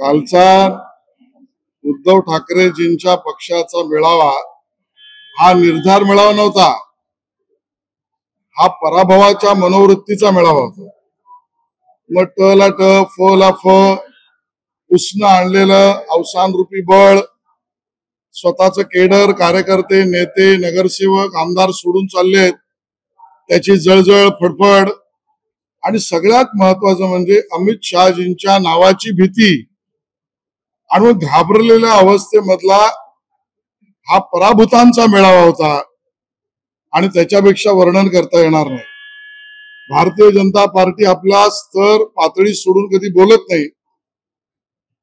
कालचा उद्धव ठाकरेजींच्या पक्षाचा मेळावा हा निर्धार मेळावा नव्हता, हा पराभवाच्या मनोवृत्तीचा मेळावा होता। मग ट ला ट, फ ला फ, उसनं आणलेलं अवसान रूपी बळ, स्वतःचं केडर, कार्यकर्ते, नेते, नगरसेवक, आमदार सोडून चाललेत, त्याची जळजळ, फडफड, आणि सगळ्यात महत्वाचं म्हणजे अमित शहाजींच्या नावाची भीती आणि घाबरलेल्या अवस्थेमधला हा पराभूतांचा मेळावा होता आणि त्याच्यापेक्षा वर्णन करता येणार नाही। भारतीय जनता पार्टी आपला स्तर पातळी सोडून कधी बोलत नाही।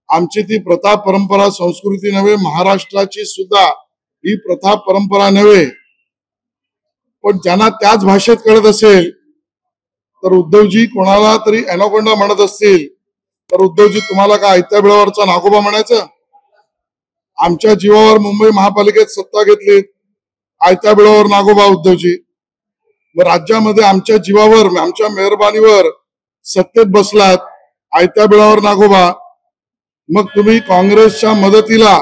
आमची ती प्रथा परंपरा संस्कृती नव्हे, महाराष्ट्राची सुद्धा ही प्रथा परंपरा नव्हे, पण ज्यांना त्याच भाषेत कळत असेल तर उद्धवजी कोणाला तरी एनाकोंडा म्हणत असतील तर उद्धवजी तुम्हाला का आयत्या बिळावरचा नागोबा म्हणायचं? आमच्या जीवावर मुंबई महापालिकेत सत्ता घेतली, आयत्या बिळावर नागोबा उद्धवजी। मग राज्यामध्ये आमच्या जीवावर, आमच्या मेहरबानीवर सत्तेत बसलात, आयत्या बिळावर नागोबा। मग तुम्ही काँग्रेसच्या मदतीला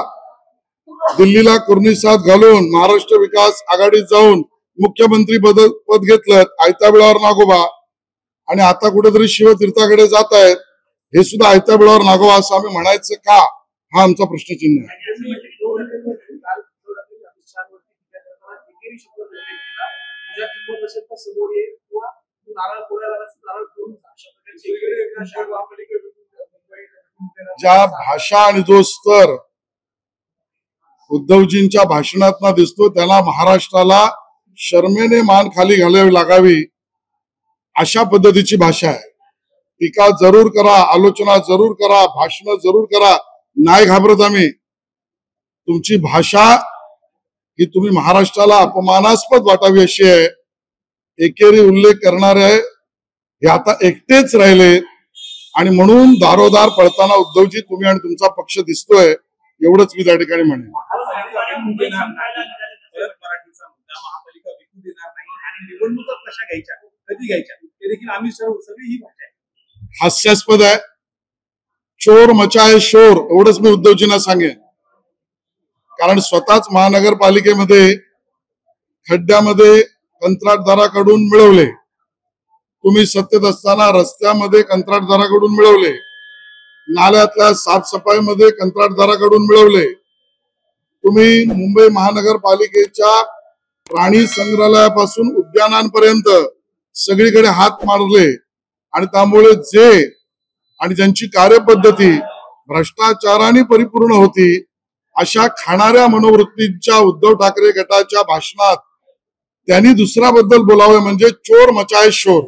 दिल्लीला कुर्निसात घालून महाराष्ट्र विकास आघाडीत जाऊन मुख्यमंत्री पद घेतलं, आयत्या बिळावर नागोबा। आणि आता कुठेतरी शिवतीर्थाकडे जात आहेत, हे सुद्धा आयत्या बिळावर नागोबा असं आम्ही म्हणायचं का? हा आमचा प्रश्नचिन्ह आहे। ज्या भाषा आणि जो स्तर उद्धवजींच्या भाषणात दिसतो त्याला महाराष्ट्राला शर्मेने मान खाली घालावी लागावी अशा पद्धतीची भाषा आहे। टीका जरूर करा, आलोचना जरूर करा, भाषण जरूर करा, नाही घाबरत आम्ही। तुमची भाषा ही तुम्ही महाराष्ट्राला अपमानास्पद वाटावी अशी आहे। एकेरी उल्लेख करणारे हे आता एकटेच राहिले आणि म्हणून दारोदार पळताना उद्धवजी तुम्ही आणि तुमचा पक्ष दिसतोय, एवढंच मी त्या ठिकाणी म्हणेन। हास्यास्पद आहे, चोर मचाए शोर, एवढंच मी उद्धवजींना सांगेन। कारण स्वतःच महानगरपालिकेमध्ये खड्ड्यामध्ये कंत्राटदाराकडून मिळवले, तुम्ही सत्तेत असताना रस्त्यामध्ये कंत्राटदाराकडून मिळवले, नाल्यातल्या साफसफाईमध्ये कंत्राटदाराकडून मिळवले, तुम्ही मुंबई महानगरपालिकेच्या प्राणी संग्रहालयापासून उद्यानांपर्यंत सगळीकडे हात मारले आणि त्यामुळे जे आणि ज्यांची कार्यपद्धती भ्रष्टाचाराने परिपूर्ण होती अशा खाणाऱ्या मनोवृत्तीच्या उद्धव ठाकरे गटाच्या भाषणात त्यांनी दुसऱ्याबद्दल बोलावे म्हणजे चोर मचाए शोर।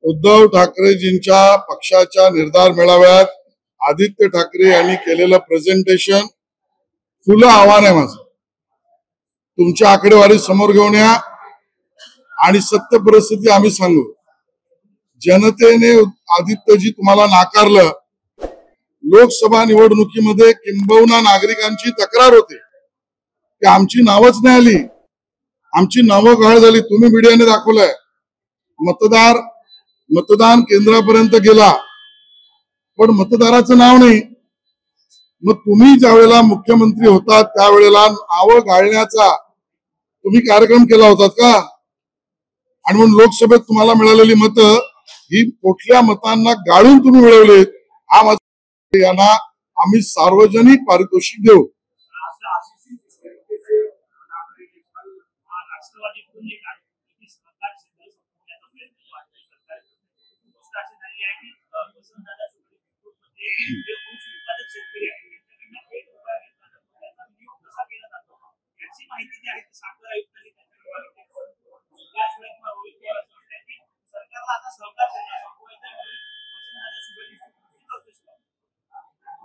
उद्धव ठाकरेजींच्या पक्षाच्या निर्धार मेळाव्यात आदित्य ठाकरे यांनी केलेलं प्रेझेंटेशन खुलं आव्हान आहे माझं। तुमच्या आकडेवारी समोर घेऊन या आणि सत्य परिस्थिती आम्ही सांगू। जनतेने आदित्यजी तुम्हाला नाकारलं। लोकसभा निवडणुकीमध्ये किंबहुना नागरिकांची तक्रार होती की आमची नावच नाही आली, आमची नावं गहाळ झाली। तुम्ही मीडियाने दाखवलंय, मतदान केंद्रापर्यंत गेला पण मतदाराचं नाव नाही। मग तुम्ही ज्या वेळेला मुख्यमंत्री होता त्यावेळेला नावं गाळण्याचा तुम्ही कार्यक्रम केला होता का? आणि म्हणून लोकसभेत तुम्हाला मिळालेली मतं ही कुठल्या मतांना गाळून तुम्ही मिळवलेत, हा माझा यांना आम्ही सार्वजनिक पारितोषिक देऊ।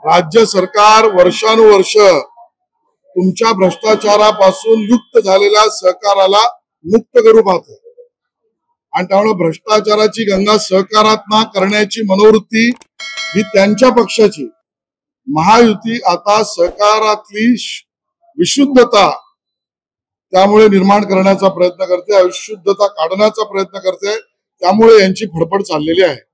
राज्य सरकार वर्षानुवर्ष तुमच्या भ्रष्टाचारापासून युक्त झालेल्या सहकाराला मुक्त करू पाहतं। आणि त्यामुळे भ्रष्टाचाराची गंगा सहकारात करण्याची मनोवृत्ती ही त्यांच्या पक्षाची. महायुती आता सहकारातली विशुद्धता त्यामुळे निर्माण करण्याचा प्रयत्न करते, अविशुद्धता काढण्याचा प्रयत्न करते. त्यामुळे यांची फडफड चाललेली आहे.